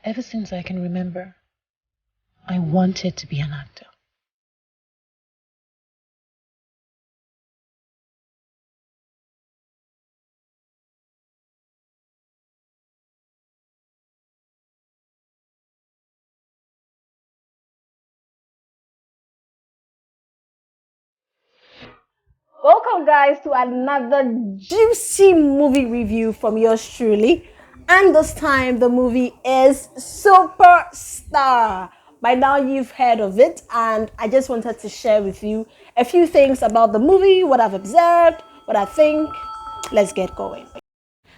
Ever since I can remember, I wanted to be an actor. Welcome, guys, to another juicy movie review from yours truly. And this time, the movie is Superstar. By now, you've heard of it, and I just wanted to share with you a few things about the movie, what I've observed, what I think. Let's get going.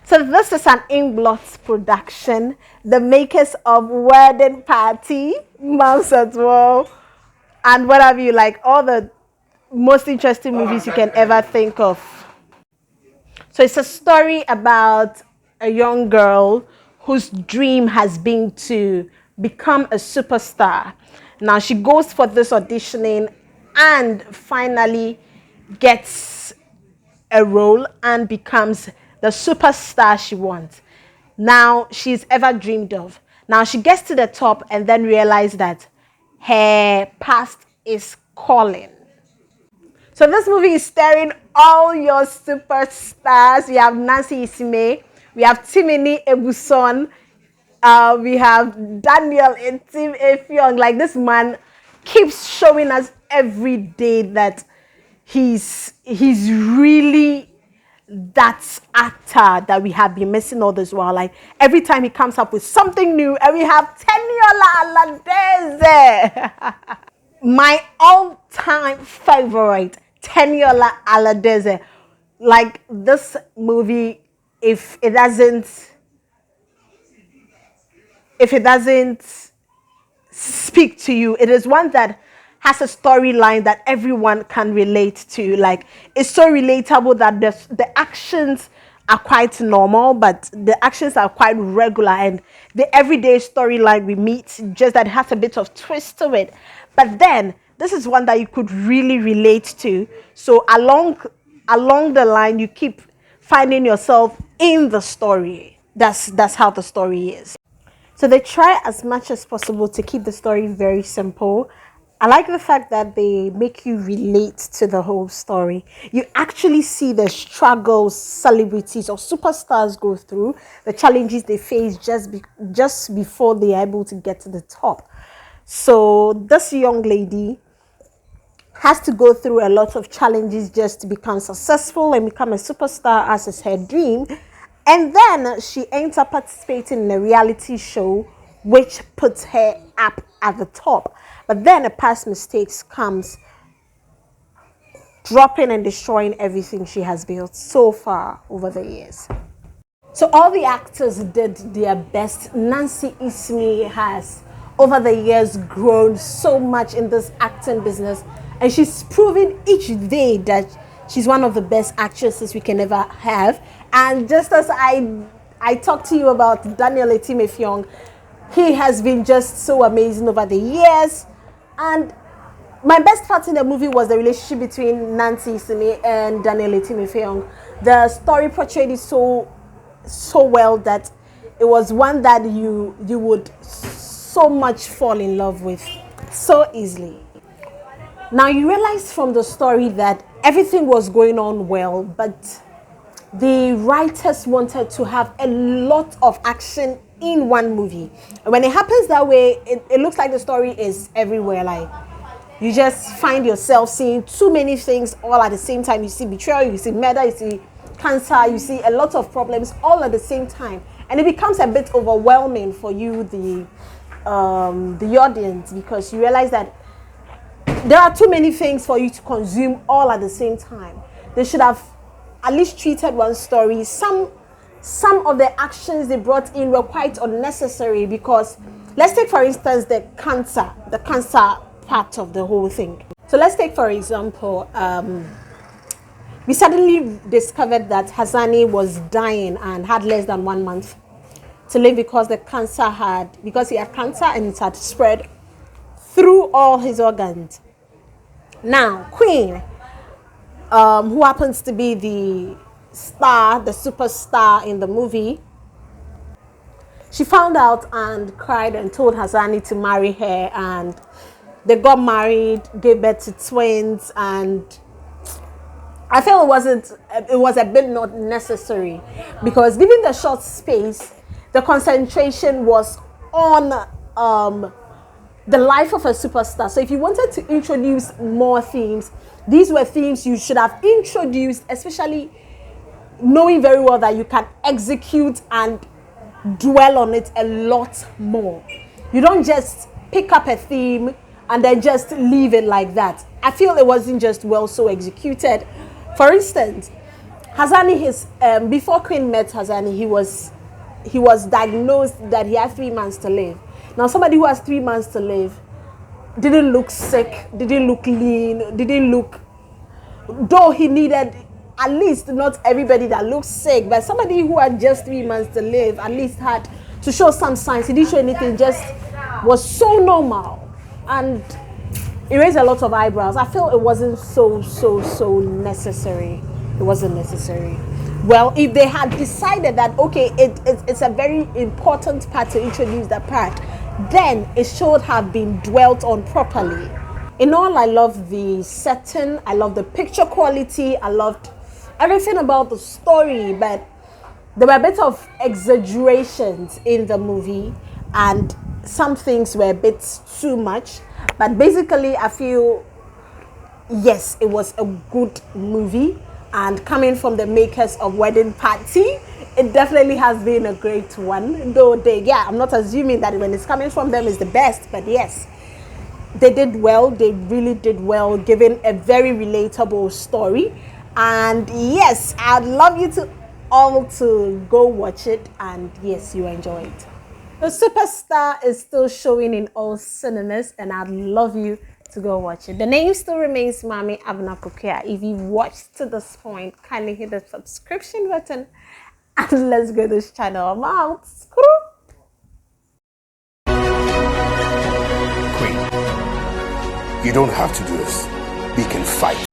So, this is an Inglot production, the makers of Wedding Party, Moms at Well, and what have you, like all the most interesting movies you can ever think of. So it's a story about a young girl whose dream has been to become a superstar. Now she goes for this auditioning and finally gets a role and becomes the superstar she wants. Now she's ever dreamed of. Now she gets to the top and then realizes that her past is calling. So this movie is starring all your superstars. We have Nancy Isime, we have Timini Ebuson, we have Daniel Etim Effiong. Like, this man keeps showing us every day that he's really that actor that we have been missing all this while. Like, every time he comes up with something new, and we have Teniola Aladeze. My all-time favorite, Teniola Aladeze. Like, this movie, if it doesn't speak to you, it is one that has a storyline that everyone can relate to. Like, it's so relatable that the actions are quite normal, but the actions are quite regular, and the everyday storyline we meet, just that it has a bit of twist to it. But then this is one that you could really relate to. So along the line, you keep finding yourself in the story. That's how the story is. So they try as much as possible to keep the story very simple. I like the fact that they make you relate to the whole story. You actually see the struggles celebrities or superstars go through, the challenges they face just before they are able to get to the top. So this young lady has to go through a lot of challenges just to become successful and become a superstar, as is her dream. And then she ends up participating in a reality show which puts her up at the top. But then a past mistakes comes, dropping and destroying everything she has built so far over the years. So all the actors did their best. Nancy Isime has, over the years, grown so much in this acting business, and she's proven each day that she's one of the best actresses we can ever have. And just as I talked to you about Daniel Etim Effiong, he has been just so amazing over the years. And my best part in the movie was the relationship between Nancy Isime and Daniel Etim Effiong. The story portrayed it so well that it was one that you would so much fall in love with so easily. Now you realize from the story that everything was going on well, but the writers wanted to have a lot of action in one movie. And when it happens that way, it looks like the story is everywhere. Like, you just find yourself seeing too many things all at the same time. You see betrayal, you see murder, you see cancer, you see a lot of problems all at the same time. And it becomes a bit overwhelming for you, the audience, because you realize that there are too many things for you to consume all at the same time. They should have at least treated one story. Some of the actions they brought in were quite unnecessary, because let's take for instance the cancer part of the whole thing. So let's take for example, we suddenly discovered that Hassani was dying and had less than 1 month to live because he had cancer and it had spread through all his organs. Now, Queen, who happens to be the superstar in the movie, She found out and cried and told Hazani to marry her, and they got married, gave birth to twins, and I feel it was a bit not necessary, because given the short space, the concentration was on the life of a superstar. So if you wanted to introduce more themes, these were themes you should have introduced, especially knowing very well that you can execute and dwell on it a lot more. You don't just pick up a theme and then just leave it like that. I feel it wasn't just well so executed. For instance, Hazani, before Queen met Hazani, he was diagnosed that he had 3 months to live. Now, somebody who has 3 months to live didn't look sick, didn't look lean, didn't look, though he needed, at least not everybody that looks sick, but somebody who had just 3 months to live at least had to show some signs. He didn't show anything, just was so normal, and it raised a lot of eyebrows. I feel it wasn't so necessary. It wasn't necessary. Well, if they had decided that, okay, it's a very important part to introduce that part, then it should have been dwelt on properly. In all, I love the setting, I love the picture quality, I loved everything about the story, but there were a bit of exaggerations in the movie, and some things were a bit too much. But basically, I feel, yes, it was a good movie, and coming from the makers of Wedding Party, it definitely has been a great one. Though I'm not assuming that when it's coming from them is the best, but yes, they did well. They really did well, giving a very relatable story. And yes, I'd love you to all to go watch it, and yes, you enjoy it. The Superstar is still showing in all cinemas, and I'd love you to go watch it. The name still remains Mami Abna Pukia. If you've watched to this point, kindly hit the subscription button and let's go to this channel. I'm out. Queen, you don't have to do this. We can fight.